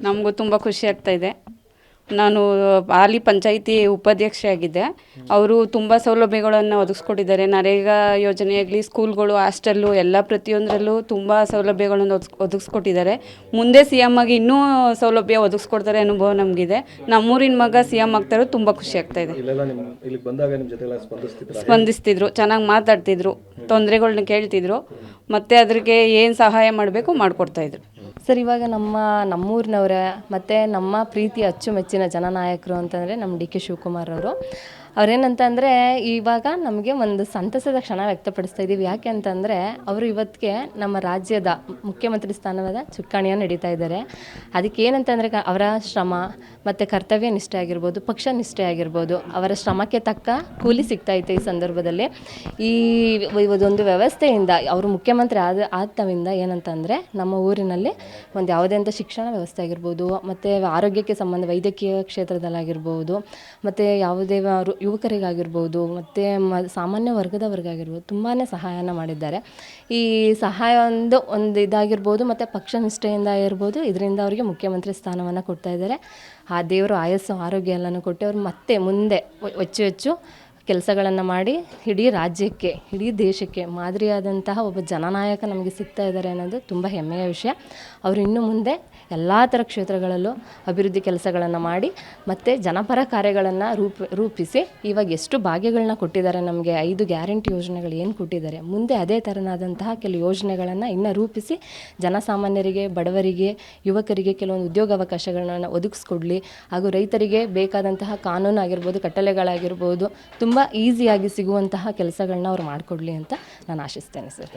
ನಮಗೂ ತುಂಬ ಖುಷಿ ಆಗ್ತಾ ಇದೆ. ನಾನು ಹಾಲಿ ಪಂಚಾಯಿತಿ ಉಪಾಧ್ಯಕ್ಷೆ ಆಗಿದ್ದೆ. ಅವರು ತುಂಬ ಸೌಲಭ್ಯಗಳನ್ನು ಒದಗಿಸ್ಕೊಟ್ಟಿದ್ದಾರೆ. ನರೇಗಾ ಯೋಜನೆ ಆಗಲಿ, ಸ್ಕೂಲ್ಗಳು, ಹಾಸ್ಟೆಲ್ಲು ಎಲ್ಲ ಪ್ರತಿಯೊಂದರಲ್ಲೂ ತುಂಬ ಸೌಲಭ್ಯಗಳನ್ನು ಒದಗಿಸ್ಕೊಟ್ಟಿದ್ದಾರೆ. ಮುಂದೆ CM ಆಗಿ ಇನ್ನೂ ಸೌಲಭ್ಯ ಒದಗಿಸ್ಕೊಡ್ತಾರೆ ಅನುಭವ ನಮಗಿದೆ. ನಮ್ಮೂರಿನ ಮಗ CM ಆಗ್ತಾರೋ ತುಂಬ ಖುಷಿ ಆಗ್ತಾ ಇದೆ. ಸ್ಪಂದಿಸ್ತಿದ್ರು, ಚೆನ್ನಾಗಿ ಮಾತಾಡ್ತಿದ್ರು, ತೊಂದರೆಗಳ್ನ ಕೇಳ್ತಿದ್ರು, ಮತ್ತು ಅದ್ರಿಗೆ ಏನು ಸಹಾಯ ಮಾಡಬೇಕು ಮಾಡಿಕೊಡ್ತಾಯಿದ್ರು. ಸರ್, ಇವಾಗ ನಮ್ಮೂರಿನವರ ಮತ್ತು ನಮ್ಮ ಪ್ರೀತಿಯ ಅಚ್ಚುಮೆಚ್ಚಿನ ಜನನಾಯಕರು ಅಂತಂದರೆ ನಮ್ಮ DK ಶಿವಕುಮಾರ್ ಅವರು. ಅವರೇನಂತಂದರೆ ಇವಾಗ ನಮಗೆ ಒಂದು ಸಂತಸದ ಕ್ಷಣ ವ್ಯಕ್ತಪಡಿಸ್ತಾ ಇದ್ದೀವಿ. ಯಾಕೆ ಅಂತಂದರೆ ಅವರು ಇವತ್ತಿಗೆ ನಮ್ಮ ರಾಜ್ಯದ ಮುಖ್ಯಮಂತ್ರಿ ಸ್ಥಾನದ ಚುಕ್ಕಾಣಿಯನ್ನು ಹಿಡಿತಾ ಇದ್ದಾರೆ. ಅದಕ್ಕೆ ಏನಂತಂದರೆ ಅವರ ಶ್ರಮ ಮತ್ತು ಕರ್ತವ್ಯ ನಿಷ್ಠೆ ಆಗಿರ್ಬೋದು, ಪಕ್ಷ ನಿಷ್ಠೆ ಆಗಿರ್ಬೋದು, ಅವರ ಶ್ರಮಕ್ಕೆ ತಕ್ಕ ಕೂಲಿ ಸಿಗ್ತಾಯಿತ್ತು. ಈ ಸಂದರ್ಭದಲ್ಲಿ ಒಂದು ವ್ಯವಸ್ಥೆಯಿಂದ ಅವರು ಮುಖ್ಯಮಂತ್ರಿ ಆದವಿಂದ ಏನಂತಂದರೆ ನಮ್ಮ ಊರಿನಲ್ಲಿ ಒಂದು ಯಾವುದೇ ಅಂತ ಶಿಕ್ಷಣ ವ್ಯವಸ್ಥೆ ಆಗಿರ್ಬೋದು, ಮತ್ತು ಆರೋಗ್ಯಕ್ಕೆ ಸಂಬಂಧ ವೈದ್ಯಕೀಯ ಕ್ಷೇತ್ರದಲ್ಲಾಗಿರ್ಬೋದು, ಮತ್ತು ಯಾವುದೇ ಯುವಕರಿಗಾಗಿರ್ಬೋದು, ಮತ್ತು ಸಾಮಾನ್ಯ ವರ್ಗದವರಿಗಾಗಿರ್ಬೋದು ತುಂಬಾ ಸಹಾಯನ ಮಾಡಿದ್ದಾರೆ. ಈ ಸಹಾಯ ಒಂದು ಇದಾಗಿರ್ಬೋದು, ಮತ್ತು ಪಕ್ಷ ನಿಷ್ಠೆಯಿಂದ ಇರ್ಬೋದು, ಇದರಿಂದ ಅವರಿಗೆ ಮುಖ್ಯಮಂತ್ರಿ ಸ್ಥಾನವನ್ನು ಕೊಡ್ತಾ ಇದ್ದಾರೆ. ಆ ದೇವರು ಆಯಸ್ಸು ಆರೋಗ್ಯ ಎಲ್ಲನೂ ಕೊಟ್ಟು ಅವರು ಮತ್ತೆ ಮುಂದೆ ಹೆಚ್ಚು ಕೆಲಸಗಳನ್ನು ಮಾಡಿ ಇಡೀ ರಾಜ್ಯಕ್ಕೆ, ಇಡೀ ದೇಶಕ್ಕೆ ಮಾದರಿಯಾದಂತಹ ಒಬ್ಬ ಜನನಾಯಕ ನಮಗೆ ಸಿಗ್ತಾ ಇದ್ದಾರೆ ಅನ್ನೋದು ತುಂಬ ಹೆಮ್ಮೆಯ ವಿಷಯ. ಅವರು ಇನ್ನು ಮುಂದೆ ಎಲ್ಲ ಥರ ಕ್ಷೇತ್ರಗಳಲ್ಲೂ ಅಭಿವೃದ್ಧಿ ಕೆಲಸಗಳನ್ನು ಮಾಡಿ ಮತ್ತು ಜನಪರ ಕಾರ್ಯಗಳನ್ನು ರೂಪಿಸಿ ಇವಾಗ ಎಷ್ಟು ಭಾಗ್ಯಗಳನ್ನ ಕೊಟ್ಟಿದ್ದಾರೆ ನಮಗೆ, 5 ಗ್ಯಾರಂಟಿ ಯೋಜನೆಗಳು ಏನು ಕೊಟ್ಟಿದ್ದಾರೆ, ಮುಂದೆ ಅದೇ ಥರನಾದಂತಹ ಕೆಲವು ಯೋಜನೆಗಳನ್ನು ಇನ್ನೂ ರೂಪಿಸಿ ಜನಸಾಮಾನ್ಯರಿಗೆ, ಬಡವರಿಗೆ, ಯುವಕರಿಗೆ ಕೆಲವೊಂದು ಉದ್ಯೋಗಾವಕಾಶಗಳನ್ನು ಒದಗಿಸ್ಕೊಡ್ಲಿ. ಹಾಗೂ ರೈತರಿಗೆ ಬೇಕಾದಂತಹ ಕಾನೂನು ಆಗಿರ್ಬೋದು, ಕಟ್ಟಳೆಗಳಾಗಿರ್ಬೋದು ತುಂಬ ಈಸಿಯಾಗಿ ಸಿಗುವಂತಹ ಕೆಲಸಗಳನ್ನ ಅವ್ರು ಮಾಡಿಕೊಡ್ಲಿ ಅಂತ ನಾನು ಆಶಿಸ್ತೇನೆ ಸರ್.